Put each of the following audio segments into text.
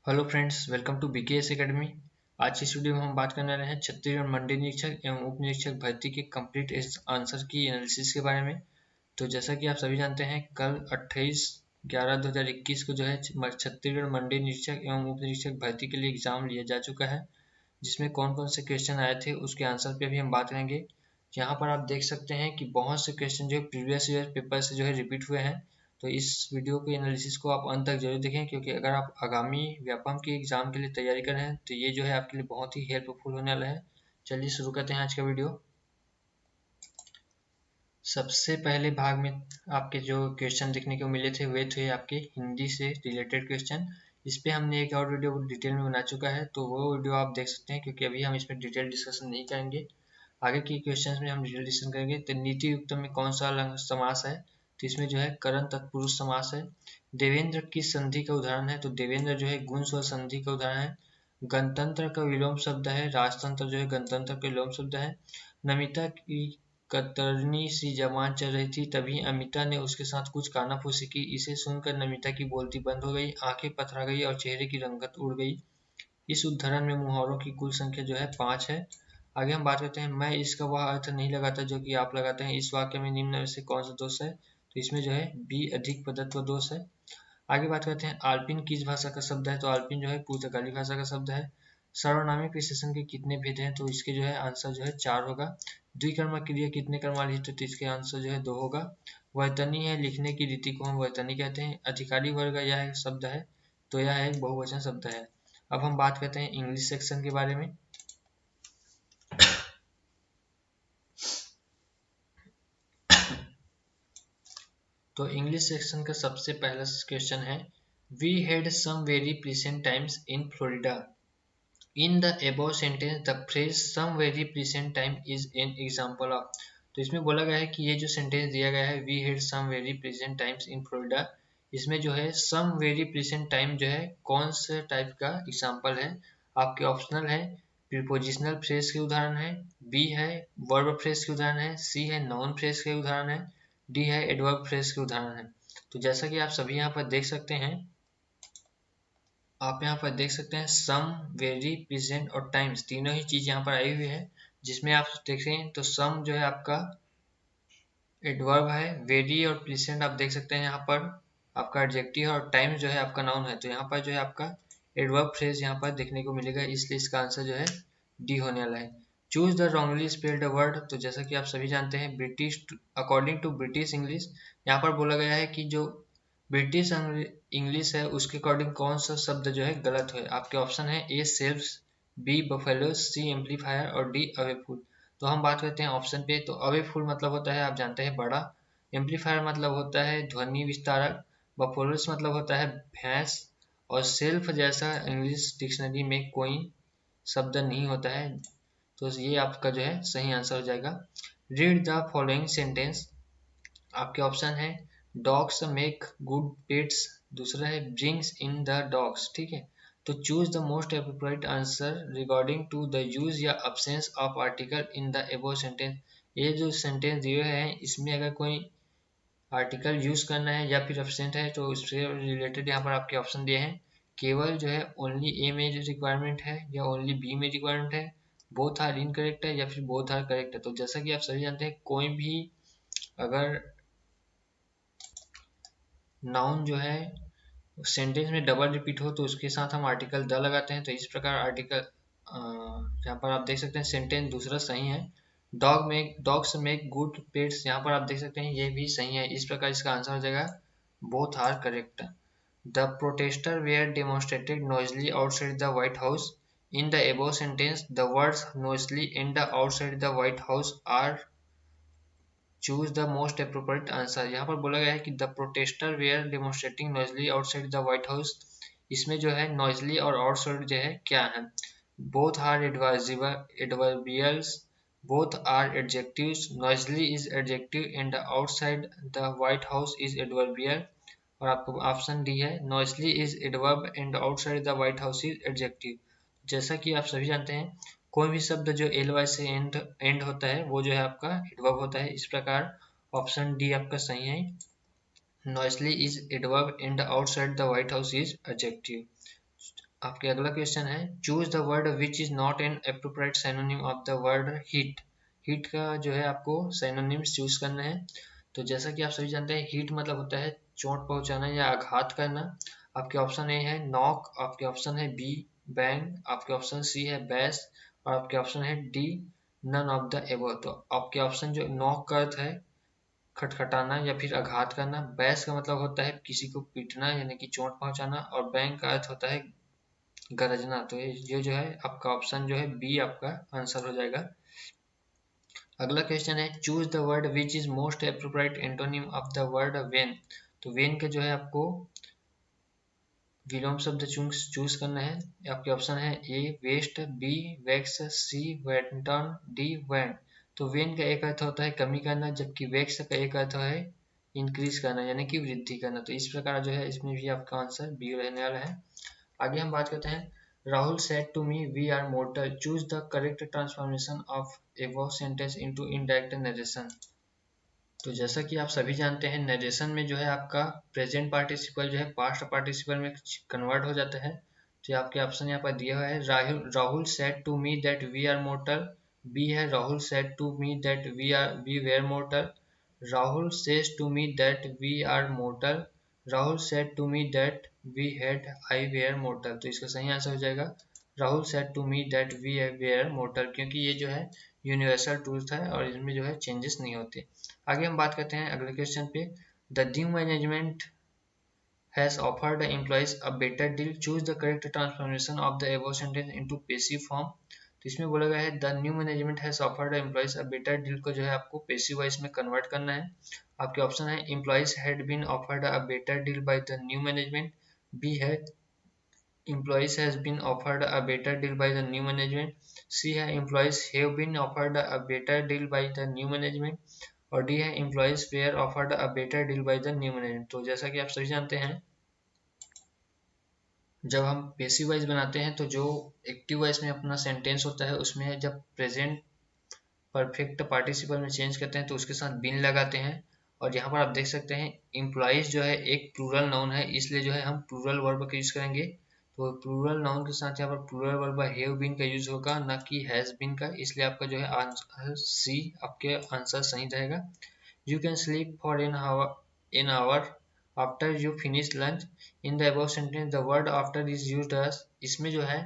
Hello friends, welcome to BKS academy. आज की इस वीडियो में हम बात करने वाले हैं छत्तीसगढ़ मंडी निरीक्षक एवं उप निरीक्षक भर्ती के कंप्लीट आंसर की एनालिसिस के बारे में। तो जैसा कि आप सभी जानते हैं, कल 28/11/2021 को जो है छत्तीसगढ़ मंडी निरीक्षक एवं उप निरीक्षक भर्ती के लिए एग्जाम लिया जा चुका है, जिसमें कौन कौन से क्वेश्चन आए थे उसके आंसर पे भी हम बात करेंगे। यहाँ पर आप देख सकते हैं कि बहुत से क्वेश्चन जो है प्रीवियस ईयर पेपर से जो है रिपीट हुए हैं। तो इस वीडियो के एनालिसिस को आप अंत तक जरूर देखें, क्योंकि अगर आप आगामी व्यापम के एग्जाम के लिए तैयारी कर रहे हैं तो ये जो है आपके लिए बहुत ही हेल्पफुल होने वाला है। चलिए शुरू करते हैं आज का वीडियो। सबसे पहले भाग में आपके जो क्वेश्चन देखने को मिले थे वे थे आपके हिंदी से रिलेटेड क्वेश्चन। इस पे हमने एक और वीडियो डिटेल में बना चुका है, तो वो वीडियो आप देख सकते हैं, क्योंकि अभी हम इसमें डिटेल डिस्कशन नहीं करेंगे। आगे की क्वेश्चंस में हम डिटेल डिस्कशन करेंगे। तो नीति युक्त में कौन सा समास है? तो इसमें जो है करण तत्पुरुष समास है। देवेंद्र किस संधि का उदाहरण है? तो देवेंद्र जो है गुण स्वर संधि का उदाहरण है। गणतंत्र का विलोम शब्द है, राजतंत्र जो है गणतंत्र का विलोम शब्द है। नमिता की कतरनी सी जबान चल रही थी, तभी अमिता ने उसके साथ कुछ कानाफूसी की। इसे सुनकर नमिता की बोलती बंद हो गई, आंखें पथरा गई और चेहरे की रंगत उड़ गई। इस उदाहरण में मुहावरों की कुल संख्या जो है 5 है। आगे हम बात करते हैं, मैं इसका वह अर्थ नहीं लगाता जो कि आप लगाते हैं। इस वाक्य में निम्न में से कौन सा दोष है? तो इसमें जो है बी अधिक पदत्व दोष है। आगे बात करते हैं, आल्पिन किस भाषा का शब्द है? तो आल्पिन जो है पुर्तगाली भाषा का शब्द है। सर्वनामिक विशेषण के कितने भेद हैं? तो इसके जो है आंसर जो है 4 होगा। द्विकर्मक क्रिया कितने कर्मवाली है? तो इसके आंसर जो है 2 होगा। वर्तनी है, लिखने की रीति को हम वर्तनी कहते हैं। अधिकारी वर्ग यह शब्द है, तो यह एक बहुवचन शब्द है। अब हम बात करते हैं इंग्लिश सेक्शन के बारे में। तो इंग्लिश सेक्शन का सबसे पहला क्वेश्चन है, we had some very pleasant times in Florida. In the above sentence the phrase some very pleasant time is an example of। तो इसमें बोला गया है कि ये जो सेंटेंस दिया गया है we had some very pleasant times in Florida, इसमें जो है some very pleasant time जो है कौन से टाइप का एग्जाम्पल है? आपके ऑप्शनल है, प्रीपोजिशनल फ्रेज के उदाहरण है, बी है वर्ब फ्रेज के उदाहरण है, सी है नाउन फ्रेज के उदाहरण है, डी है एडवर्ब फ्रेज के उदाहरण है। तो जैसा कि आप सभी यहाँ पर देख सकते हैं, आप यहाँ पर देख सकते हैं सम, वेरी, प्रेजेंट और टाइम्स तीनों ही चीज यहाँ पर आई हुई है। जिसमें आप देखें तो सम जो है आपका एडवर्ब है, वेरी और प्रेजेंट आप देख सकते हैं यहाँ पर आपका एडजेक्टिव है, और टाइम्स जो है आपका नाउन है। तो यहाँ पर जो है आपका एडवर्ब फ्रेज यहाँ पर देखने को मिलेगा, इसलिए इसका आंसर जो है डी होने वाला है। Choose the wrongly spelled word. तो जैसा कि आप सभी जानते हैं, British according to British English यहाँ पर बोला गया है कि जो ब्रिटिश इंग्लिश है उसके अकॉर्डिंग कौन सा शब्द जो है गलत है। आपके ऑप्शन है ए सेल्फ्स, बी बफेलो, सी एम्पलीफायर और डी अवेफुल। तो हम बात करते हैं ऑप्शन पे। तो अवेफुल मतलब होता है, आप जानते हैं, बड़ा। एम्पलीफायर मतलब होता है ध्वनि विस्तारक। बफेलोस मतलब होता है भैंस। और सेल्फ जैसा इंग्लिश डिक्शनरी में कोई शब्द नहीं होता है। तो ये आपका जो है सही आंसर हो जाएगा। Read the following sentence. आपके ऑप्शन है डॉग्स मेक गुड पेट्स, दूसरा है ब्रिंग्स इन द डॉग्स, ठीक है। तो choose the most appropriate answer regarding to the use या absence of article in the above sentence. ये जो सेंटेंस दिए हैं इसमें अगर कोई आर्टिकल यूज करना है या फिर अब्सेंट है तो उससे रिलेटेड यहाँ पर आपके ऑप्शन दिए हैं। केवल जो है ओनली ए में रिक्वायरमेंट है या ओनली बी में रिक्वायरमेंट है, बोथ आर इनकरेक्ट है या फिर बोथ आर करेक्ट है। तो जैसा कि आप सभी जानते हैं, कोई भी अगर नाउन जो है सेंटेंस में डबल रिपीट हो तो उसके साथ हम आर्टिकल द लगाते हैं। तो इस प्रकार आर्टिकल यहाँ पर आप देख सकते हैं सेंटेंस दूसरा सही है। डॉग्स मेक गुड पेट्स, यहाँ पर आप देख सकते हैं ये भी सही है। इस प्रकार इसका आंसर हो जाएगा both are correct. The protester were demonstrated noisily outside the White House. In the above sentence the words noisily and the outside the White House are. Choose the most appropriate answer. यहाँ पर बोला गया है कि the protester were demonstrating noisily outside the White House. इसमें जो है Noisli और आउटसाइड जो है क्या है? Both are adverbials, both are adjectives. Noisily is adjective and outside the White House is adverbial. और आपको ऑप्शन डी है noisily is adverb and outside the White House is adjective. जैसा कि आप सभी जानते हैं, कोई भी शब्द जो एल वाई से एंड होता है वो जो है आपका एडवर्ब होता है। इस प्रकार ऑप्शन डी आपका सही है, नॉइसली is adverb and outside the White House is adjective. आपके अगला क्वेश्चन है choose the word which is not an appropriate synonym of the word heat. Heat का जो है आपको सिनोनिम्स चूज करना है। तो जैसा कि आप सभी जानते हैं हीट मतलब होता है चोट पहुंचाना या आघात करना। आपके ऑप्शन ए है नॉक, आपके ऑप्शन है बी बैंग, आपके ऑप्शन सी है बैस और आपके ऑप्शन है D none of the above. तो आपके ऑप्शन जो नॉक का अर्थ है खटखटाना या फिर आघात करना, बैस का मतलब होता है किसी को पीटना यानी कि चोट पहुंचाना और बैंग का अर्थ होता है गरजना। तो ये जो है आपका ऑप्शन जो है बी आपका आंसर हो जाएगा। अगला क्वेश्चन है choose the word which is most appropriate antonym of the word when. तो वेन का जो है आपको विलोम शब्द चूज करना है। आपके ऑप्शन है ए वेस्ट, बी वैक्स, सी वेंटन, डी वेंट। तो वेन का एक अर्थ होता है कमी करना जबकि वैक्स का एक अर्थ है इंक्रीज करना यानी कि वृद्धि करना। तो इस प्रकार जो है इसमें भी आपका आंसर बी रहने वाला है। आगे हम बात करते हैं Rahul said to me we are mortal, choose the correct transformation of above sentence into indirect narration. तो जैसा कि आप सभी जानते हैं नरेशन में जो है आपका प्रेजेंट पार्टिसिपल जो है पास्ट पार्टिसिपल में कन्वर्ट हो जाता है। तो आपके ऑप्शन यहाँ पर दिया हुआ है Rahul said to me that we are mortal, B है Rahul said to me that we were mortal, Rahul says to me that we are mortal, Rahul said to me that we had I were mortal. तो इसका सही answer हो जाएगा Rahul said to me that we were mortal, क्योंकि ये जो है universal truth है और इसमें जो है चेंजेस नहीं होते। आगे हम बात करते हैं अगले क्वेश्चन पे the new management has offered the employees a better deal, choose the correct transformation of the above sentence into passive form. तो इसमें बोला गया है the new management has offered the employees a better deal को जो है आपको passive voice में कन्वर्ट करना है। आपके ऑप्शन है employees had been offered a better deal by the new management, B है employees has been offered a better deal by the new management, C है employees have been offered a better deal by the new management और D है employees were offered a better deal by the new management। तो जैसा कि आप सभी जानते हैं जब हम पैसिव वॉइस बनाते हैं तो जो एक्टिव वॉइस में अपना सेंटेंस होता है उसमें जब प्रेजेंट परफेक्ट पार्टिसिपल में चेंज करते हैं तो उसके साथ बिन लगाते हैं। और यहाँ पर आप देख सकते हैं एम्प्लॉइज जो है एक प्लूरल नाउन है इसलिए जो है हम प्लूरल वर्ब का यूज करेंगे। तो प्लूरल नाउन के साथ यहाँ पर प्लूरल वर्ब हैव बीन का यूज होगा ना कि हैज बीन का, इसलिए आपका जो है आंसर सी आपके आंसर सही रहेगा। You can sleep for an hour after you finish lunch, in the above sentence the word after is used as. इसमें जो है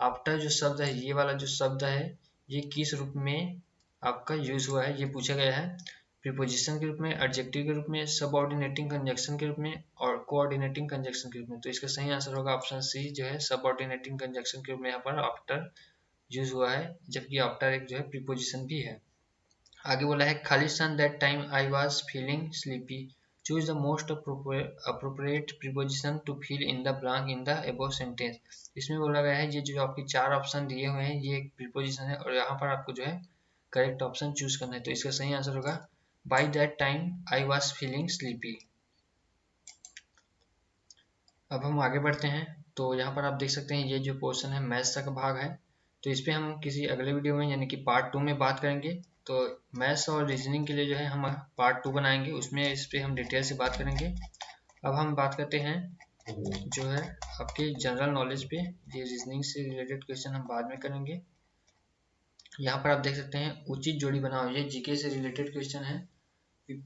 आफ्टर जो शब्द है ये वाला जो शब्द है ये किस रूप में आपका यूज हुआ है ये पूछा गया है। प्रीपोजिशन के रूप में, एडजेक्टिव के रूप में, सबऑर्डिनेटिंग कंजक्शन के रूप में और कोऑर्डिनेटिंग कंजक्शन के रूप में। तो इसका सही आंसर होगा ऑप्शन सी जो है सबऑर्डिनेटिंग कंजक्शन के रूप में यहाँ पर आफ्टर यूज हुआ है जबकि आफ्टर एक जो है प्रीपोजिशन भी है। आगे बोला है खालिस्तान that time I was feeling sleepy, choose the most appropriate preposition to fill in the blank in the above sentence. इसमें बोला गया है ये जो आपके चार ऑप्शन दिए हुए हैं ये एक प्रीपोजिशन है और यहाँ पर आपको जो है करेक्ट ऑप्शन चूज करना है। तो इसका सही आंसर होगा by that time I was feeling sleepy. अब हम आगे बढ़ते हैं तो यहाँ पर आप देख सकते हैं ये जो पोर्शन है मैथ्स का भाग है। तो इस पे हम किसी अगले वीडियो में यानी कि पार्ट 2 में बात करेंगे। तो मैथ्स और रीजनिंग के लिए जो है हम पार्ट 2 बनाएंगे उसमें इस पे हम डिटेल से बात करेंगे। अब हम बात करते हैं जो है आपके जनरल नॉलेज पे, ये रीजनिंग से रिलेटेड क्वेश्चन हम बाद में करेंगे। यहाँ पर आप देख सकते हैं उचित जोड़ी बनाओ, ये जीके से रिलेटेड क्वेश्चन है।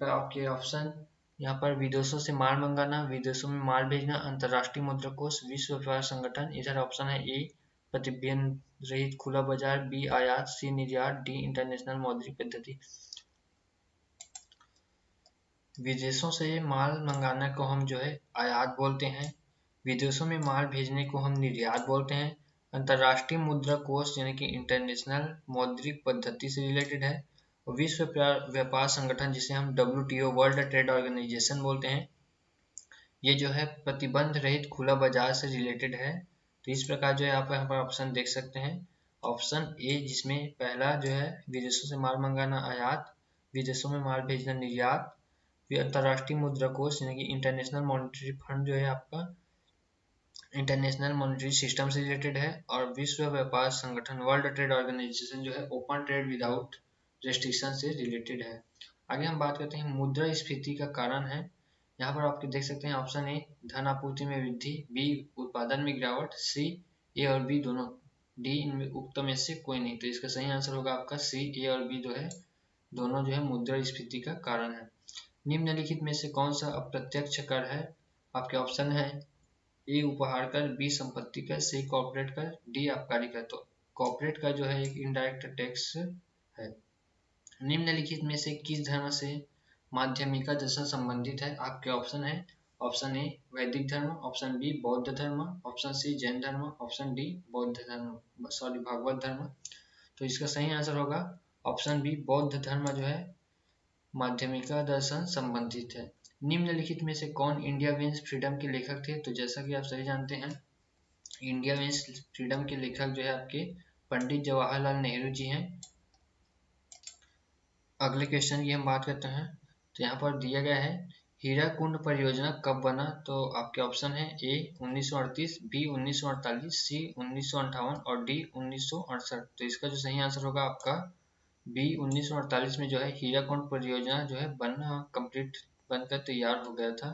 आपके ऑप्शन यहाँ पर विदेशों से माल मंगाना, विदेशों में माल भेजना, अंतर्राष्ट्रीय मुद्रा कोष, विश्व व्यापार संगठन। इधर ऑप्शन है ए प्रतिबंध रहित खुला बाजार, बी आयात, सी निर्यात, डी इंटरनेशनल मौद्रिक पद्धति। विदेशों से माल मंगाना को हम जो है आयात बोलते हैं, विदेशों में माल भेजने को हम निर्यात बोलते हैं, अंतर्राष्ट्रीय मुद्रा कोष यानी कि इंटरनेशनल मौद्रिक पद्धति से रिलेटेड है, विश्व व्यापार संगठन जिसे हम WTO वर्ल्ड ट्रेड ऑर्गेनाइजेशन बोलते हैं ये जो है प्रतिबंध रहित खुला बाजार से रिलेटेड है। तो इस प्रकार जो है आप यहाँ पर ऑप्शन देख सकते हैं ऑप्शन ए जिसमें पहला जो है विदेशों से माल मंगाना आयात, विदेशों में माल भेजना निर्यात, फिर अंतर्राष्ट्रीय मुद्रा कोष यानी कि इंटरनेशनल मॉनेटरी फंड जो है आपका इंटरनेशनल मॉनेटरी सिस्टम से रिलेटेड है, और विश्व व्यापार संगठन वर्ल्ड ट्रेड ऑर्गेनाइजेशन जो है ओपन ट्रेड विदाउट रेस्ट्रिक्शन से रिलेटेड है। आगे हम बात करते हैं मुद्रास्फीति का कारण है। यहाँ पर आपके देख सकते हैं ऑप्शन ए धन आपूर्ति में वृद्धि, बी उत्पादन में गिरावट, सी ए और बी दोनों, डी इनमें उक्त में से कोई नहीं। तो इसका सही आंसर होगा आपका सी, ए और बी जो है दोनों जो है मुद्रास्फीति का कारण है। निम्नलिखित में से कौन सा अप्रत्यक्ष कर है? आपके ऑप्शन है ए उपहार कर, बी संपत्ति कर, सी कॉर्पोरेट कर, डी आबकारी कर। तो कॉर्पोरेट का जो है एक इनडायरेक्ट टैक्स है। निम्नलिखित में से किस धर्म से माध्यमिका दर्शन संबंधित है? आपके ऑप्शन है ऑप्शन ए वैदिक धर्म, ऑप्शन बी बौद्ध धर्म, ऑप्शन सी जैन धर्म, ऑप्शन डी बौद्ध धर्म भागवत धर्म। तो इसका सही आंसर होगा ऑप्शन बी बौद्ध धर्म जो है माध्यमिका दर्शन संबंधित है। निम्नलिखित में से कौन इंडिया विंस फ्रीडम के लेखक थे? तो जैसा कि आप सही जानते हैं इंडिया विंस फ्रीडम के लेखक जो है आपके पंडित जवाहरलाल नेहरू जी हैं। अगले क्वेश्चन की हम बात करते हैं। तो यहाँ पर दिया गया है हीराकुंड परियोजना कब बना? तो आपके ऑप्शन है ए 1938, बी 1948, सी 1958 और डी 1968। तो इसका जो सही आंसर होगा आपका बी 1948 में जो है हीराकुंड परियोजना जो है कंप्लीट बनकर तैयार हो गया था।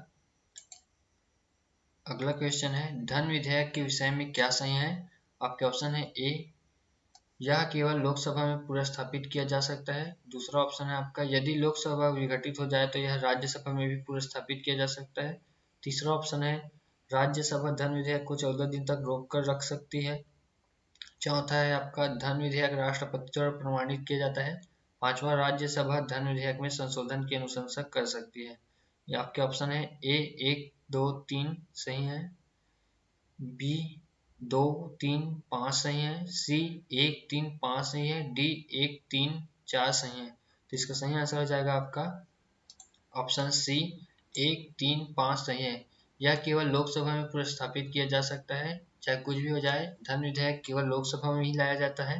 अगला क्वेश्चन है धन विधेयक के विषय में क्या सही है? आपके ऑप्शन है ए यह केवल लोकसभा में पुनर्स्थापित किया जा सकता है। दूसरा ऑप्शन है आपका यदि लोकसभा विघटित हो जाए तो यह राज्यसभा में भी पुनर्स्थापित किया जा सकता है। तीसरा ऑप्शन है राज्यसभा धन विधेयक को 14 दिन तक रोक कर रख सकती है। चौथा है आपका धन विधेयक राष्ट्रपति द्वारा प्रमाणित किया जाता है। पांचवा राज्यसभा धन विधेयक में संशोधन की अनुशंसा कर सकती है। ये आपके ऑप्शन है ए 1, 2, 3 सही है, बी 2, 3, 5 सही है, सी 1, 3, 5 सही है, डी 1, 3, 4 सही है। तो इसका सही आंसर हो जाएगा आपका ऑप्शन सी 1, 3, 5 सही है। यह केवल लोकसभा में प्रस्तापित किया जा सकता है, चाहे कुछ भी हो जाए धन विधेयक केवल लोकसभा में ही लाया जाता है।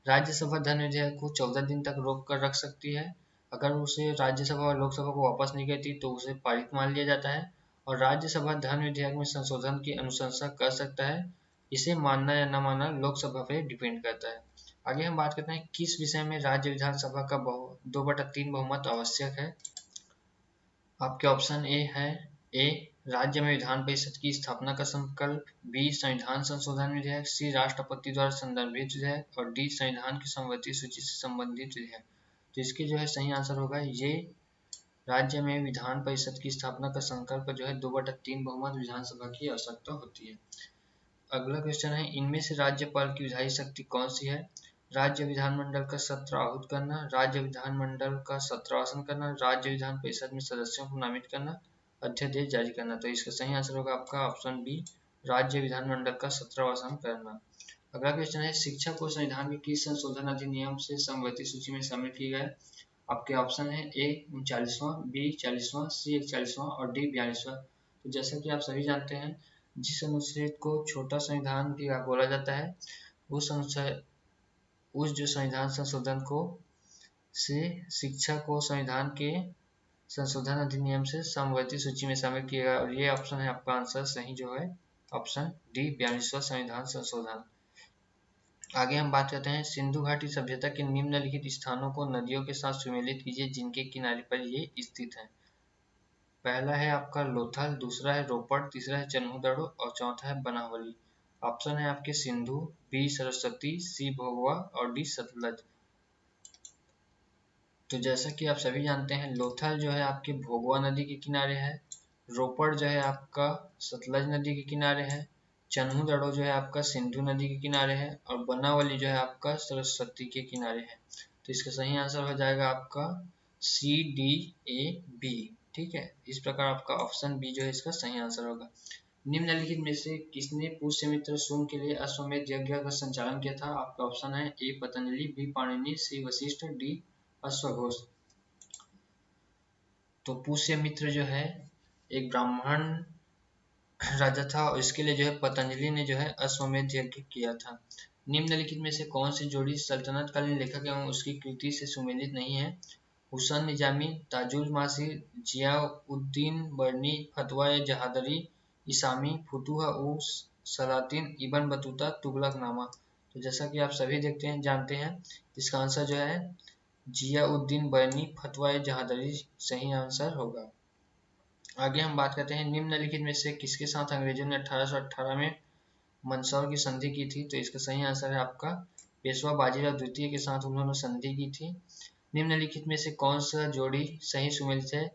राज्यसभा धन विधेयक को 14 दिन तक रोक कर रख सकती है। अगर उसे राज्यसभा और लोकसभा को वापस नहीं करती तो उसे पारित मान लिया जाता है। और राज्यसभा धन विधेयक में संशोधन की अनुशंसा कर सकता है। इसे मानना या न मानना लोकसभा पे डिपेंड करता है। आगे हम बात करते हैं किस विषय में राज्य विधानसभा का 2/3 बहुमत आवश्यक है। आपके ऑप्शन ए है ए राज्य में विधान परिषद की स्थापना का संकल्प, बी संविधान संशोधन विधेयक, सी राष्ट्रपति द्वारा संदर्भित विधेयक और डी संविधान की संवैधानिक सूची से संबंधित विधेयक। तो इसके जो है सही आंसर होगा ये राज्य में विधान परिषद की स्थापना का संकल्प जो है 2/3 बहुमत विधानसभा की आवश्यकता होती है। अगला क्वेश्चन है इनमें से राज्यपाल की विधायी शक्ति कौन सी है? राज्य विधानमंडल का सत्र आहूत करना, राज्य विधानमंडल का सत्रवासन करना, राज्य विधान परिषद में सदस्यों को नामित करना, अध्यादेश जारी करना। तो इसका सही आंसर होगा आपका ऑप्शन बी राज्य विधानमंडल का सत्रवासन करना। अगला क्वेश्चन है शिक्षा को संविधान के किस संशोधन अधिनियम से समवर्ती सूची में शामिल किया गया? आपके ऑप्शन है ए 39वां, बी 40वां, सी 41वां और डी 42वां। तो जैसा कि आप सभी जानते हैं जिस अनुच्छेद को छोटा संविधान भी बोला जाता है उस जो संविधान संशोधन को से शिक्षा को संविधान के संशोधन अधिनियम से समवर्ती सूची में शामिल किया गया और ये ऑप्शन है आपका आंसर सही जो है ऑप्शन डी 42वां संविधान संशोधन। आगे हम बात करते हैं सिंधु घाटी सभ्यता के निम्नलिखित स्थानों को नदियों के साथ सुमेलित कीजिए जिनके किनारे पर ये स्थित है। पहला है आपका लोथल, दूसरा है रोपड़, तीसरा है चन्हूदड़ो और चौथा है बनावली। ऑप्शन है आपके सिंधु, बी सरस्वती, सी भोगवा और डी सतलज। तो जैसा कि आप सभी जानते हैं लोथल जो है आपके भोगवा नदी के किनारे है, रोपड़ जो है आपका सतलज नदी के किनारे है, चन्हूदड़ो जो है आपका सिंधु नदी के किनारे है और बनावली जो है आपका सरस्वती के किनारे है। तो इसका सही आंसर हो जाएगा आपका सी डी ए बी। ठीक है, इस प्रकार आपका ऑप्शन बी जो है इसका सही आंसर होगा। निम्नलिखित में से किसने पुष्यमित्र सूंग के लिए अश्वमेध यज्ञ का संचालन किया था? आपका ऑप्शन है ए पतंजलि, बी पाणिनि, सी वशिष्ठ, डी अश्वघोष। तो पुष्यमित्र जो है एक ब्राह्मण राजा था और इसके लिए जो है पतंजलि ने जो है अश्वमेध यज्ञ किया था। निम्नलिखित में से कौन सी जोड़ी सल्तनत कालीन लेखक एवं उसकी कृति से सुमेलित नहीं है? हुसैन निजामी, ताजुल मासिर, जियाउद्दीन बर्नी, फतवा जहादरी, इसामी, फुतुह उस सलातिन, इबन बतूता, तुगलकनामा। तो जैसा कि आप सभी जानते हैं इसका आंसर जो है जियाउद्दीन बर्नी फतवा जहादरी सही आंसर होगा। आगे हम बात करते हैं निम्नलिखित में से किसके साथ अंग्रेजों ने 1818 में मंदसौर की संधि की थी। तो इसका सही आंसर है आपका पेशवा बाजीराव द्वितीय के साथ उन्होंने संधि की थी। निम्नलिखित में से कौन सा जोड़ी सही सुमेलित है।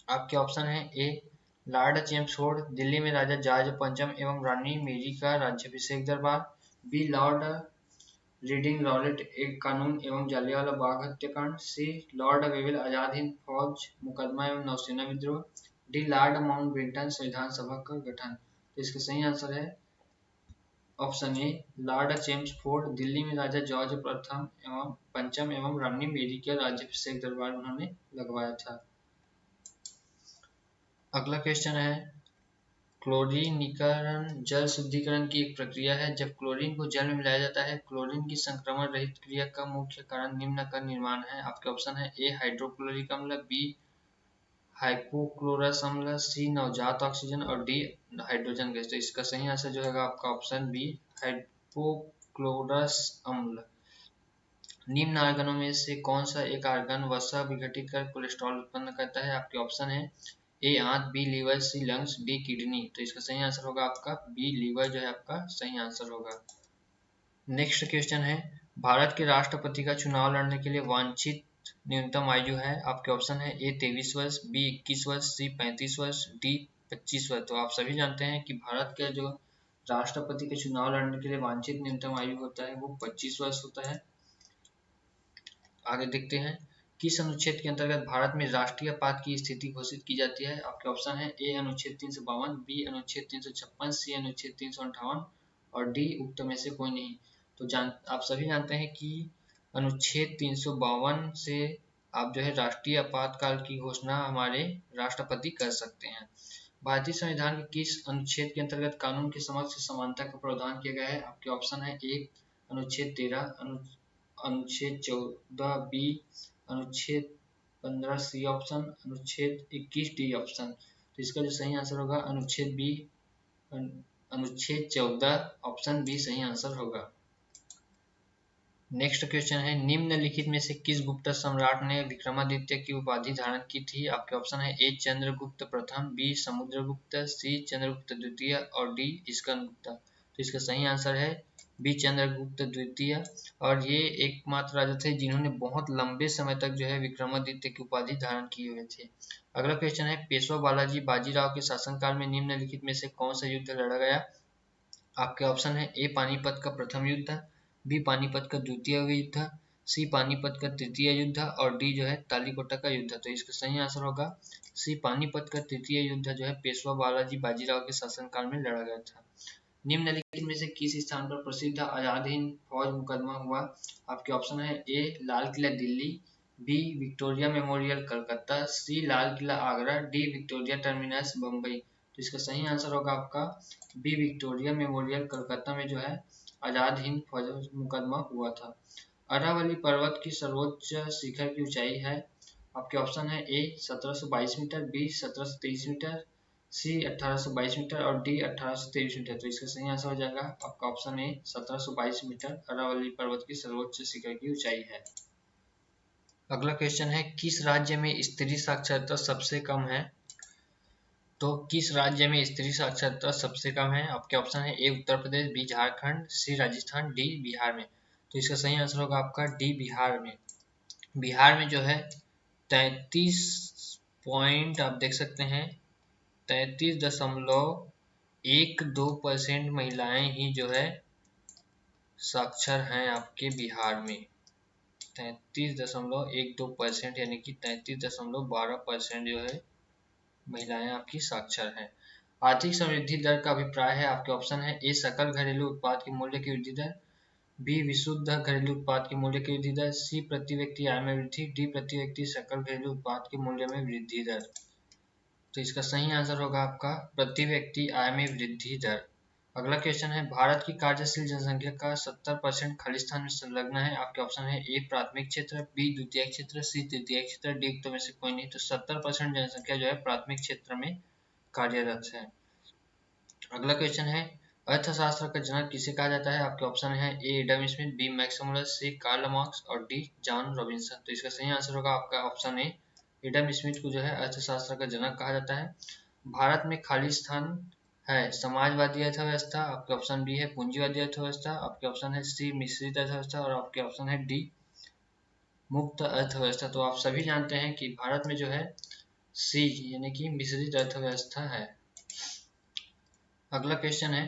आपके ऑप्शन है ए लॉर्ड चेम्सफोर्ड, दिल्ली में राजा जॉर्ज पंचम एवं रानी मेरी का राज्याभिषेक दरबार, बी लॉर्ड रीडिंग रॉलेट एक कानून एवं जालियांवाला बाग हत्याकांड, सी लॉर्ड वेवेल आजाद हिंद फौज मुकदमा एवं नौसेना विद्रोह, डी लॉर्ड माउंटबेटन संविधान सभा का गठन। तो इसका सही आंसर है option A Lord Chelmsford, Delhi में राजा जॉर्ज प्रथम एवं पंचम एवं रानी मेरी के राज्याभिषेक दरबार उन्होंने लगवाया था। अगला क्वेश्चन है क्लोरीनीकरण जल शुद्धिकरण की एक प्रक्रिया है। जब क्लोरीन को जल में मिलाया जाता है, क्लोरीन की संक्रमण रहित क्रिया का मुख्य कारण निम्न का निर्माण है। आपके ऑप्शन है ए हाइड्रोक्लोरिक अम्ल, बी हाइपोक्लोरस अम्ल, सी नवजात ऑक्सीजन और डी हाइड्रोजन गैस। तो इसका सही आंसर जो है आपका ऑप्शन बी हाइपोक्लोरस अम्ल। निम्न आर्गनों में से कौन सा एक आर्गन वसा विघटित कर कोलेस्ट्रॉल उत्पन्न करता है। आपके ऑप्शन है ए आंत, बी लीवर, सी लंग्स, डी किडनी। तो इसका सही आंसर होगा आपका बी लीवर जो है आपका सही आंसर होगा। नेक्स्ट क्वेश्चन है भारत के राष्ट्रपति का चुनाव लड़ने के लिए वांछित न्यूनतम आयु है। आपके ऑप्शन है ए 23 वर्ष, बी 21 वर्ष, सी 35 वर्ष, डी 25 वर्ष। तो आप सभी जानते हैं कि भारत के जो राष्ट्रपति के चुनाव लड़ने के लिए वांछित न्यूनतम आयु होता है वो 25 वर्ष होता है। आगे देखते हैं किस अनुच्छेद के अंतर्गत भारत में राष्ट्रीय आपात की स्थिति घोषित की जाती है। आपके ऑप्शन है ए अनुच्छेद 352, बी अनुच्छेद 356, सी अनुच्छेद 358 और डी उक्त में से कोई नहीं। तो आप सभी जानते हैं कि अनुच्छेद 352 से आप जो है राष्ट्रीय आपातकाल की घोषणा हमारे राष्ट्रपति कर सकते हैं। भारतीय संविधान के किस अनुच्छेद के अंतर्गत कानून के समक्ष समानता का प्रावधान किया गया है। आपके ऑप्शन है एक अनुच्छेद 13, अनुच्छेद 14 बी, अनुच्छेद 15 सी ऑप्शन, अनुच्छेद 21 डी ऑप्शन। तो इसका जो सही आंसर होगा अनुच्छेद बी, अनुच्छेद 14 ऑप्शन बी सही आंसर होगा। नेक्स्ट क्वेश्चन है निम्नलिखित में से किस गुप्त सम्राट ने विक्रमादित्य की उपाधि धारण की थी। आपके ऑप्शन है ए चंद्रगुप्त प्रथम, बी समुद्रगुप्त, सी चंद्रगुप्त द्वितीय और डी स्कंदगुप्त। तो इसका सही आंसर है बी चंद्रगुप्त द्वितीय। और ये एकमात्र राजा थे जिन्होंने बहुत लंबे समय तक जो है विक्रमादित्य की उपाधि धारण किए हुए थे। अगला क्वेश्चन है पेशवा बालाजी बाजीराव के शासनकाल में निम्नलिखित में से कौन सा युद्ध लड़ा गया। आपके ऑप्शन है ए पानीपत का प्रथम युद्ध, बी पानीपत का द्वितीय युद्ध, सी पानीपत का तृतीय युद्ध और डी जो है तालीकोटा का युद्ध। तो इसका सही आंसर होगा सी पानीपत का तृतीय युद्ध जो है पेशवा बालाजी बाजीराव के शासनकाल में लड़ा गया था। निम्नलिखित में से किस स्थान पर प्रसिद्ध आजाद हिंद फौज मुकदमा हुआ। आपके ऑप्शन है A Lal Qila Delhi, B Victoria Memorial Calcutta, C Lal Qila Agra, D Victoria Terminus Bombay. तो इसका सही आंसर होगा आपका बी विक्टोरिया मेमोरियल कलकत्ता में जो है आजाद हिंद फौज मुकदमा हुआ था। अरावली पर्वत की सर्वोच्च शिखर की ऊंचाई है। आपके ऑप्शन है ए 1722 मीटर, बी 1723 मीटर, सी 1822 मीटर और डी 1823 मीटर। तो इसका सही आंसर हो जाएगा आपका ऑप्शन ए 1722 मीटर अरावली पर्वत की सर्वोच्च शिखर की ऊंचाई है। अगला क्वेश्चन है किस राज्य में स्त्री साक्षरता सबसे कम है। तो किस राज्य में स्त्री साक्षरता सबसे कम है। आपके ऑप्शन है ए उत्तर प्रदेश, बी झारखंड, सी राजस्थान, डी बिहार में। तो इसका सही आंसर होगा आपका डी बिहार में। बिहार में जो है 33 पॉइंट आप देख सकते हैं 33.12% महिलाएं ही जो है साक्षर हैं आपके बिहार में। 33.12% यानी कि 33.12% जो है महिलाएं आपकी साक्षर हैं। आर्थिक समृद्धि दर का अभिप्राय है। आपके ऑप्शन है ए सकल घरेलू उत्पाद के मूल्य की वृद्धि दर, बी विशुद्ध घरेलू उत्पाद के मूल्य की वृद्धि दर, सी प्रति व्यक्ति आय में वृद्धि, डी प्रति व्यक्ति सकल घरेलू उत्पाद के मूल्य में वृद्धि दर। तो इसका सही आंसर होगा आपका प्रति व्यक्ति आय में वृद्धि दर। अगला क्वेश्चन है भारत की कार्यशील जनसंख्या का 70% खालिस्तान में संलग्न है। आपके ऑप्शन है ए प्राथमिक क्षेत्र, बी द्वितीय क्षेत्र, सी तृतीय क्षेत्र, डी तो में से कोई नहीं। तो 70% जनसंख्या जो है प्राथमिक क्षेत्र में कार्यरत है। अगला क्वेश्चन है अर्थशास्त्र का जनक किसे कहा जाता है। आपके ऑप्शन है A Adam Smith, B Max Muller, C Karl Marx और डी जॉन रॉबिन्सन। तो इसका सही आंसर होगा आपका ऑप्शन ए एडम स्मिथ को जो है अर्थशास्त्र का जनक कहा जाता है। भारत में खाली स्थान है समाजवादी अर्थव्यवस्था, आपके ऑप्शन बी है पूंजीवादी अर्थव्यवस्था, आपके ऑप्शन है सी मिश्रित अर्थव्यवस्था और आपके ऑप्शन है डी मुक्त अर्थव्यवस्था। तो आप सभी जानते हैं कि भारत में जो है सी यानी कि मिश्रित अर्थव्यवस्था है। अगला क्वेश्चन है,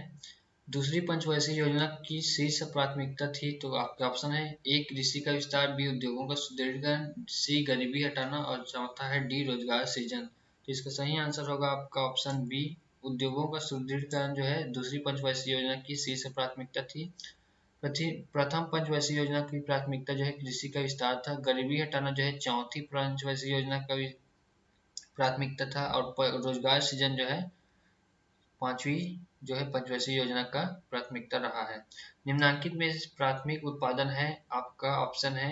दूसरी पंचवर्षीय योजना की शीर्ष प्राथमिकता थी। तो आपके ऑप्शन है ए कृषि का विस्तार, बी उद्योगों का सुदृढ़ीकरण, सी गरीबी हटाना और चौथा है डी रोजगार सृजन। तो इसका सही आंसर होगा आपका ऑप्शन बी उद्योगों का सुदृढ़ीकरण जो है दूसरी पंचवर्षीय योजना की शीर्ष प्राथमिकता थी। प्रथम पंचवर्षीय योजना की प्राथमिकता जो है कृषि का विस्तार था। गरीबी हटाना जो है चौथी पंचवर्षीय योजना का प्राथमिकता था और रोजगार सृजन जो है पांचवी जो है पंचवर्षीय योजना का प्राथमिकता रहा है। निम्नलिखित में प्राथमिक उत्पादन है आपका ऑप्शन है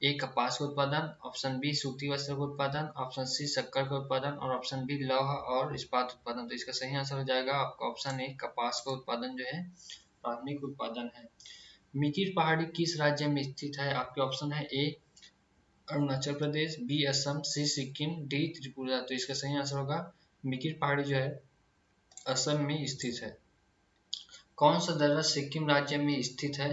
ए कपास का उत्पादन, ऑप्शन बी सूती वस्त्र का उत्पादन, ऑप्शन सी शक्कर का उत्पादन और ऑप्शन डी लौह और इस्पात उत्पादन। तो इसका सही आंसर हो जाएगा आपका ऑप्शन ए कपास का उत्पादन जो है प्राथमिक उत्पादन है। मिकिर पहाड़ी किस राज्य में स्थित है? आपके ऑप्शन है ए अरुणाचल प्रदेश, बी असम, सी सिक्किम, डी त्रिपुरा। तो इसका सही आंसर होगा मिकिर पहाड़ी जो है असम में स्थित है। कौन सा दर्रा सिक्किम राज्य में स्थित है?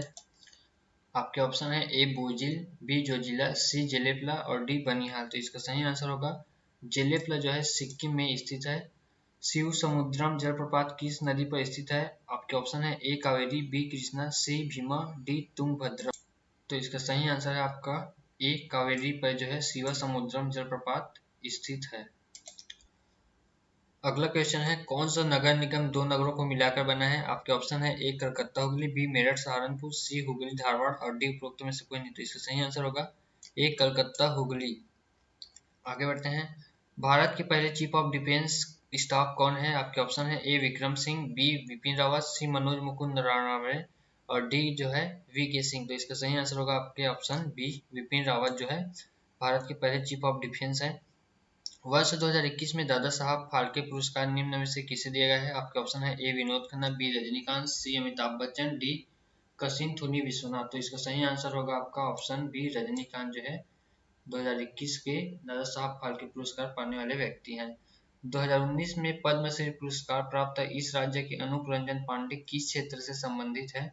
आपके ऑप्शन है ए बोजिल, बी जोजिला, सी जेलेपला और डी बनिहाल। तो इसका सही आंसर होगा जेलेपला जो है सिक्किम में स्थित है। शिव समुद्रम जलप्रपात किस नदी पर स्थित है? आपके ऑप्शन है ए कावेरी, बी कृष्णा, सी भीमा, डी तुंगभद्रा। तो इसका सही आंसर है आपका ए कावेरी पर जो है शिव समुद्रम जलप्रपात स्थित है। अगला क्वेश्चन है, कौन सा नगर निगम दो नगरों को मिलाकर बना है? आपके ऑप्शन है ए कलकत्ता हुगली, बी मेरठ सहारनपुर, सी हुगली धारवाड़ और डी उपरोक्त में से कोई नहीं। तो इसका सही आंसर होगा ए कलकत्ता हुगली। आगे बढ़ते हैं, भारत के पहले चीफ ऑफ डिफेंस स्टाफ कौन है? आपके ऑप्शन है ए विक्रम सिंह, बी विपिन रावत, सी मनोज मुकुंद नरवणे और डी जो है वी के सिंह। तो इसका सही आंसर होगा आपके ऑप्शन बी विपिन रावत जो है भारत के पहले चीफ ऑफ डिफेंस है। वर्ष 2021 में दादा साहब फाल्के पुरस्कार निम्न में से किसे दिया गया है? आपके ऑप्शन है ए विनोद खन्ना, बी रजनीकांत, सी अमिताभ बच्चन, डी कसिन थुनी विश्वनाथ। तो इसका सही आंसर होगा आपका ऑप्शन बी रजनीकांत जो है 2021 के दादा साहब फाल्के पुरस्कार पाने वाले व्यक्ति हैं। 2019 में पद्मश्री पुरस्कार प्राप्त इस राज्य के अनूप रंजन पांडे किस क्षेत्र से संबंधित है?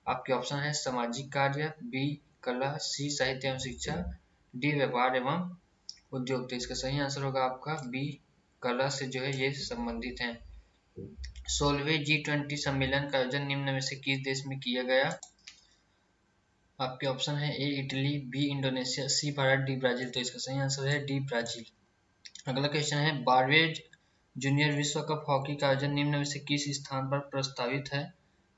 आपके ऑप्शन है सामाजिक कार्य, बी कला, सी साहित्य एवं शिक्षा, डी व्यापार एवं उद्योग। तो इसका सही आंसर होगा आपका बी कला से जो है ये संबंधित हैं। 16वें G20 सम्मेलन का आयोजन निम्न में से किस देश में किया गया? आपके ऑप्शन है A Italy, B Indonesia, C Bharat, D Brazil. तो इसका सही आंसर है डी ब्राजील। अगला क्वेश्चन है, 12वें जूनियर विश्व कप हॉकी का आयोजन निम्न में से किस स्थान पर प्रस्तावित है?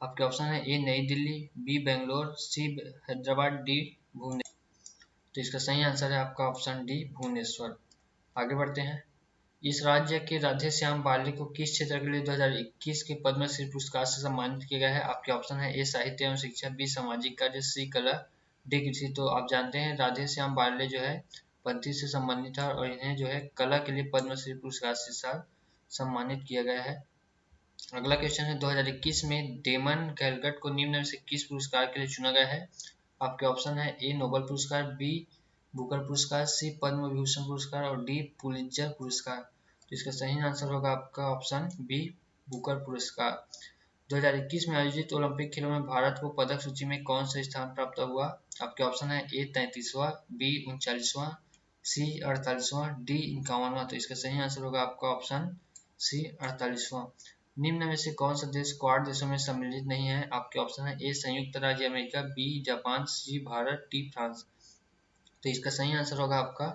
आपके ऑप्शन है ए नई दिल्ली, बी बेंगलोर, सी हैदराबाद, डी भुवनेश्वर। तो इसका सही आंसर है आपका ऑप्शन डी भुवनेश्वर। आगे बढ़ते हैं, इस राज्य के राधे श्याम बाली को किस क्षेत्र के लिए 2021 के पद्मश्री पुरस्कार से सम्मानित किया गया है? आपके ऑप्शन है ए साहित्य एवं शिक्षा, बी सामाजिक कार्य, सी कला, डी कृषि। तो आप जानते हैं राधे श्याम बाली जो है पंथी से संबंधित है और इन्हें जो है कला के लिए पद्मश्री पुरस्कार से सम्मानित किया गया है। अगला क्वेश्चन है, 2021 में डेमन गैलगट को निम्न में से किस पुरस्कार के लिए चुना गया है? आपके ऑप्शन है ए नोबेल पुरस्कार, बी बुकर पुरस्कार, सी पद्म विभूषण पुरस्कार और डी पुलित्जर पुरस्कार। तो इसका सही आंसर होगा आपका ऑप्शन बी बुकर पुरस्कार। 2021 में आयोजित ओलंपिक खेलों में भारत को पदक सूची में कौन सा स्थान प्राप्त हुआ? आपके ऑप्शन है ए 33वां, बी 39वां, सी 48वां, डी 51वां। तो इसका सही आंसर होगा आपका ऑप्शन सी 48वां। निम्न में से कौन सा देश क्वाड देशों में सम्मिलित नहीं है? आपके ऑप्शन है ए संयुक्त राज्य अमेरिका, बी जापान, सी भारत, डी फ्रांस। तो इसका सही आंसर होगा आपका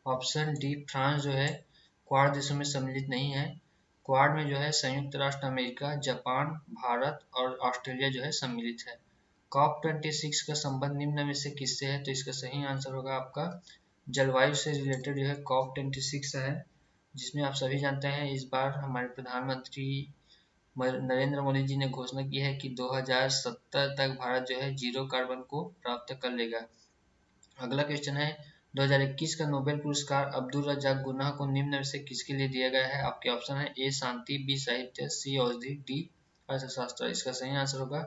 ऑप्शन डी फ्रांस जो है क्वाड देशों में सम्मिलित नहीं है। क्वाड में जो है संयुक्त राष्ट्र अमेरिका, जापान, भारत और ऑस्ट्रेलिया जो है सम्मिलित है। COP26 का संबंध निम्न में से किससे है? तो इसका सही आंसर होगा आपका जलवायु से रिलेटेड जो है COP26 है, जिसमें आप सभी जानते हैं इस बार हमारे प्रधानमंत्री नरेंद्र मोदी जी ने घोषणा की है कि 2070 तक भारत जो है जीरो कार्बन को प्राप्त कर लेगा। अगला क्वेश्चन है, 2021 का नोबेल पुरस्कार अब्दुल रज्जाक गुन्ना को निम्न में से किसके लिए दिया गया है? आपके ऑप्शन है ए शांति, बी साहित्य, सी औषधि, डी अर्थशास्त्र। इसका सही आंसर होगा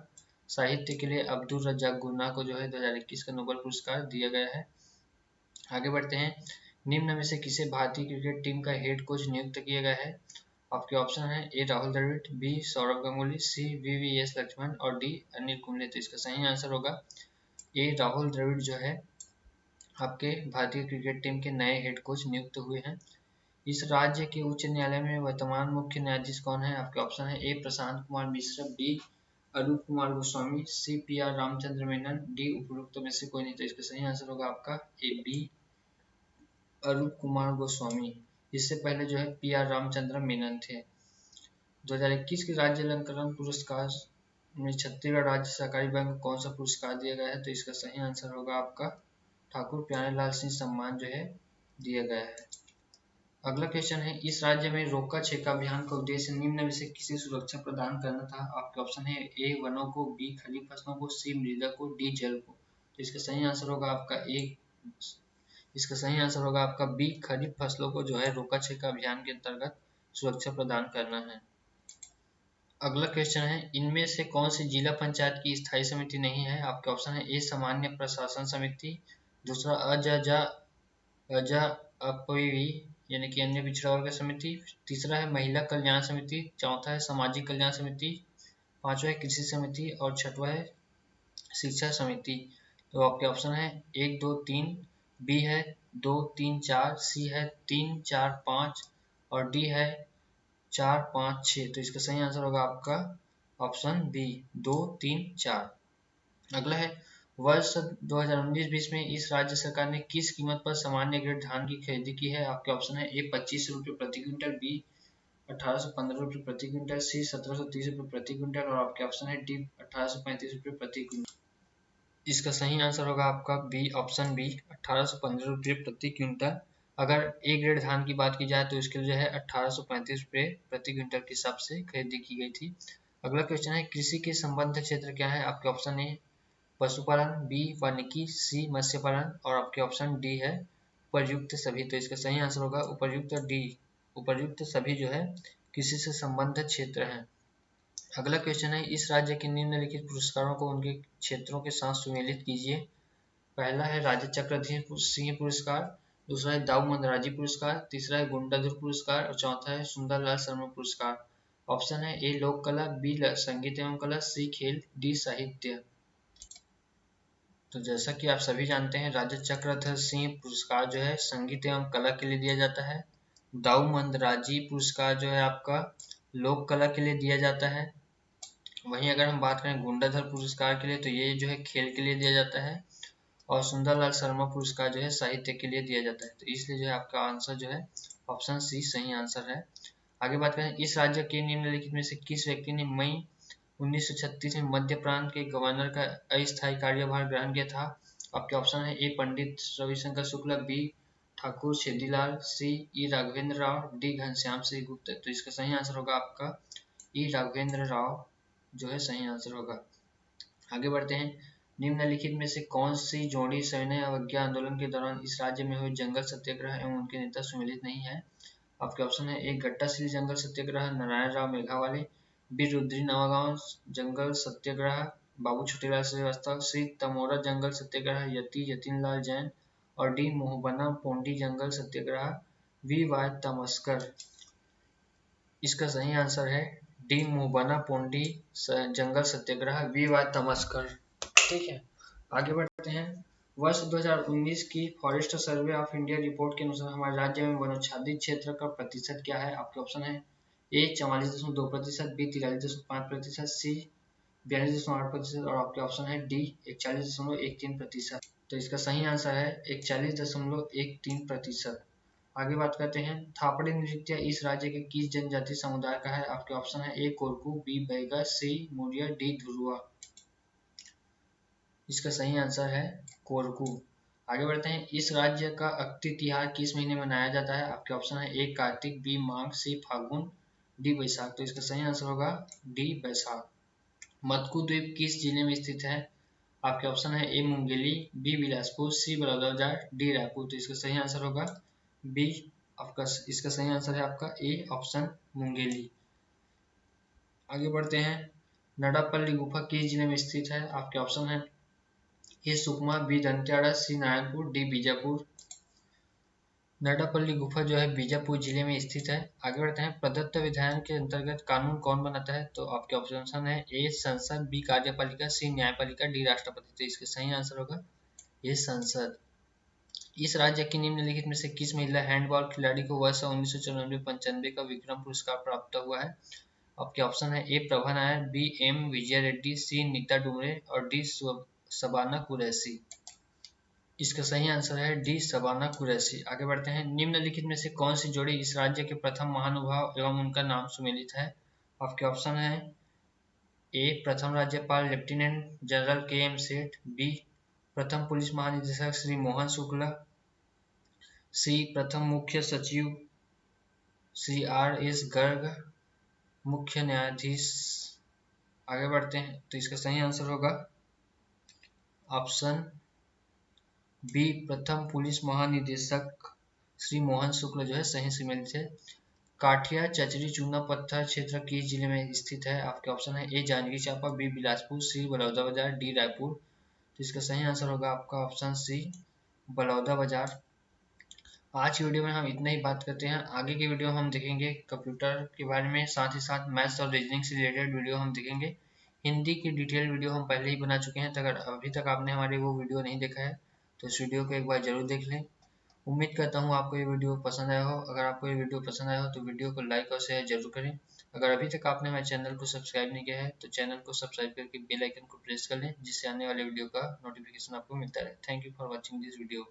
साहित्य के लिए अब्दुल रज्जाक गुन्ना को जो है 2021 का नोबेल पुरस्कार दिया गया है। आगे बढ़ते हैं, निम्न में से किसे भारतीय क्रिकेट टीम का हेड कोच नियुक्त किया गया है? आपके ऑप्शन है ए राहुल द्रविड़, बी सौरव गांगुली, सी वीवीएस लक्ष्मण और डी अनिल कुंबले। तो इसका सही आंसर होगा ए राहुल द्रविड़ जो है आपके भारतीय क्रिकेट टीम के नए हेड कोच नियुक्त हुए हैं। इस राज्य के उच्च न्यायालय में वर्तमान मुख्य न्यायाधीश कौन है? आपके ऑप्शन है A Prashant Kumar Mishra, B Arup Kumar Goswami, C P R Ramchandra Menon, D उपरोक्त में से कोई नहीं। तो इसका सही आंसर होगा आपका ए बी अरूप कुमार गोस्वामी। इससे पहले जो है पी आर रामचंद्र मेनन थे। 2021 के राज्य अलंकरण पुरस्कार में छत्तीसगढ़ राज्य सहकारी बैंक को कौन सा पुरस्कार दिया गया है? तो इसका सही आंसर होगा आपका ठाकुर प्यारेलाल सिंह सम्मान जो है दिया गया है। अगला क्वेश्चन है, इस राज्य में रोका छेका अभियान का उद्देश्य निम्न में से किसे सुरक्षा प्रदान करना था? आपके ऑप्शन है ए वनों को, बी खरीफ फसलों को, सी मृदा को, डी जल को। तो इसका सही आंसर होगा आपका बी खरीफ फसलों को जो है रोका छेका अभियान के अंतर्गत सुरक्षा प्रदान करना है। अगला क्वेश्चन है, इनमें से कौन सी जिला पंचायत की स्थायी समिति नहीं है? आपके ऑप्शन है ए सामान्य प्रशासन समिति, दूसरा अजा अपवी यानी कि अन्य पिछड़ा वर्ग समिति, तीसरा है महिला कल्याण समिति, चौथा है सामाजिक कल्याण समिति, पांचवा है कृषि समिति और छठवा है शिक्षा समिति। तो आपके ऑप्शन है 1 2 3, बी है 2 3 4, सी है 3 4 5 और डी है 4 5 6। तो इसका सही आंसर होगा आपका ऑप्शन बी 2 3 4। अगला है, वर्ष 2019-20 में इस राज्य सरकार ने किस कीमत पर सामान्य ग्रेड धान की खरीदी की है? आपके ऑप्शन है ए 25 रुपये प्रति क्विंटल, बी 1815 रुपये प्रति क्विंटल, सी 1730 रुपये प्रति क्विंटल और आपके ऑप्शन है डी 1835 रुपये प्रति क्विंटल। इसका सही आंसर होगा आपका बी ऑप्शन बी 1815 रुपये प्रति क्विंटल। अगर ए ग्रेड धान की बात की जाए तो इसके लिए जो है 1835 रुपये प्रति क्विंटल के हिसाब से खरीदी की गई थी। अगला क्वेश्चन है, कृषि के संबद्ध क्षेत्र क्या है? आपके ऑप्शन ए पशुपालन, बी वानिकी, सी मत्स्य पालन और आपके ऑप्शन डी है उपर्युक्त सभी। तो इसका सही आंसर होगा उपर्युक्त डी, उपर्युक्त सभी जो है कृषि से संबद्ध क्षेत्र हैं। अगला क्वेश्चन है, इस राज्य के निम्नलिखित पुरस्कारों को उनके क्षेत्रों के साथ सुमेलित कीजिए। पहला है राजा चक्रधर सिंह पुरस्कार, दूसरा है दाऊ मंदराजी पुरस्कार, तीसरा है गुंडाधुर पुरस्कार और चौथा है सुंदरलाल शर्मा पुरस्कार। ऑप्शन है ए लोक कला, बी संगीत एवं कला, सी खेल, डी साहित्य। तो जैसा कि आप सभी जानते हैं, राजा चक्रधर सिंह पुरस्कार जो है संगीत एवं कला के लिए दिया जाता है। दाऊ मंदराजी पुरस्कार जो है आपका लोक कला के लिए दिया जाता है। वहीं अगर हम बात करें गुंडाधर पुरस्कार के लिए तो ये जो है खेल के लिए दिया जाता है और सुंदरलाल शर्मा पुरस्कार जो है साहित्य के लिए दिया जाता है। तो इसलिए जो है आपका आंसर जो है ऑप्शन सी सही आंसर है। आगे बात करें, इस राज्य के निम्नलिखित में से किस व्यक्ति ने मई 1936 में मध्य प्रांत के गवर्नर का अस्थायी कार्यभार ग्रहण किया था? आपके ऑप्शन है ए पंडित रविशंकर शुक्ला, बी ठाकुर छेदीलाल, सी ई राघवेंद्र राव, डी घनश्याम सिंह गुप्त। तो इसका सही आंसर होगा आपका ई राघवेंद्र राव जो है सही आंसर होगा। आगे बढ़ते हैं, निम्नलिखित में से कौन सी जोड़ी सविनय अवज्ञा आंदोलन के दौरान इस राज्य में हुए जंगल सत्याग्रह एवं उनके नेता सुमेलित नहीं है? आपके ऑप्शन है ए गट्टासिली जंगल सत्याग्रह नारायण राव मेघावाले, बी रुद्री नवागांव जंगल सत्याग्रह बाबू छोटेलाल श्रीवास्तव, सी तमोरा जंगल सत्याग्रह यतीनलाल जैन और डी मोहबना पोंडी जंगल सत्याग्रह वी वाय तमस्कर। इसका सही आंसर है डी मोहबना पोंडी जंगल सत्याग्रह वी वाय तमस्कर। ठीक है, आगे बढ़ते हैं। वर्ष 2019 की forest survey of India report के अनुसार हमारे राज्य में वनोच्छादित क्षेत्र का प्रतिशत क्या है? आपके ऑप्शन है ए 44.2%, बी 43.5%, सी 42.8% और आपके ऑप्शन है डी 41.13%। तो इसका सही आंसर है 41.13%। आगे बात करते हैं, थापड़ी नृत्य इस राज्य के किस जनजाति समुदाय का है? आपके ऑप्शन है ए कोरकू, बी बैगा, सी मुरिया, डी धुरुआ। इसका सही आंसर है कोरकू। आगे बढ़ते हैं, इस राज्य का अक्ति तिहार किस महीने मनाया जाता है? आपके ऑप्शन है ए कार्तिक, बी माघ, सी फागुन, डी बैसाख। तो इसका सही आंसर होगा डी बैसाख। मत्कू द्वीप किस जिले में स्थित है? आपके ऑप्शन है ए मुंगेली, बी बिलासपुर, सी बलौदाबाजार, डी रायपुर। तो इसका सही आंसर होगा बी आपका, इसका सही आंसर है आपका ए ऑप्शन मुंगेली। आगे बढ़ते हैं, नड़ापल्ली गुफा किस जिले में स्थित है? आपके ऑप्शन है ए सुकमा, बी दंतेवाड़ा, सी नारायणपुर, डी बीजापुर। नरडापल्ली गुफा जो है बीजापुर जिले में स्थित है। आगे बढ़ते हैं, प्रदत्त विधान के अंतर्गत कानून कौन बनाता है? तो आपके ऑप्शन है ए संसद, बी कार्यपालिका, सी न्यायपालिका, डी राष्ट्रपति। तो इसका सही आंसर होगा ए संसद। इस राज्य की निम्नलिखित में से किस महिला हैंडबॉल खिलाड़ी को वर्ष 1994-95 का विक्रम पुरस्कार प्राप्त हुआ है? आपके ऑप्शन है ए प्रभा नायर, बी एम विजय रेड्डी, सी नीता डुमरे और डी शबाना कुरैशी। इसका सही आंसर है डी शबाना कुरैशी। आगे बढ़ते हैं, निम्नलिखित में से कौन सी जोड़ी इस राज्य के प्रथम महानुभाव एवं उनका नाम सुमेलित है? आपके ऑप्शन है ए प्रथम राज्यपाल लेफ्टिनेंट जनरल के एम सेठ, बी प्रथम पुलिस महानिदेशक श्री मोहन शुक्ला, सी प्रथम मुख्य सचिव श्री आर एस गर्ग, मुख्य न्यायाधीश। आगे बढ़ते हैं, तो इसका सही आंसर होगा ऑप्शन बी प्रथम पुलिस महानिदेशक श्री मोहन शुक्ल जो है सही सुमेलित है। काठिया चचरी चूना पत्थर क्षेत्र किस जिले में स्थित है? आपके ऑप्शन है ए जांजगीर चांपा, बी बिलासपुर, सी बलौदाबाजार, डी रायपुर। तो इसका सही आंसर होगा आपका ऑप्शन सी बलौदाबाजार। आज की वीडियो में हम इतना ही बात करते हैं। आगे की वीडियो हम देखेंगे कंप्यूटर के बारे में, साथ ही साथ मैथ्स और रीजनिंग से रिलेटेड वीडियो हम देखेंगे। हिंदी की डिटेल वीडियो हम पहले ही बना चुके हैं, तो अगर अभी तक आपने हमारे वो वीडियो नहीं देखा है तो इस वीडियो को एक बार जरूर देख लें। उम्मीद करता हूँ आपको ये वीडियो पसंद आया हो। अगर आपको ये वीडियो पसंद आया हो तो वीडियो को लाइक और शेयर जरूर करें। अगर अभी तक आपने हमारे चैनल को सब्सक्राइब नहीं किया है तो चैनल को सब्सक्राइब करके बेल आइकन को प्रेस कर लें, जिससे आने वाले वीडियो का नोटिफिकेशन आपको मिलता रहे। Thank you for watching this video.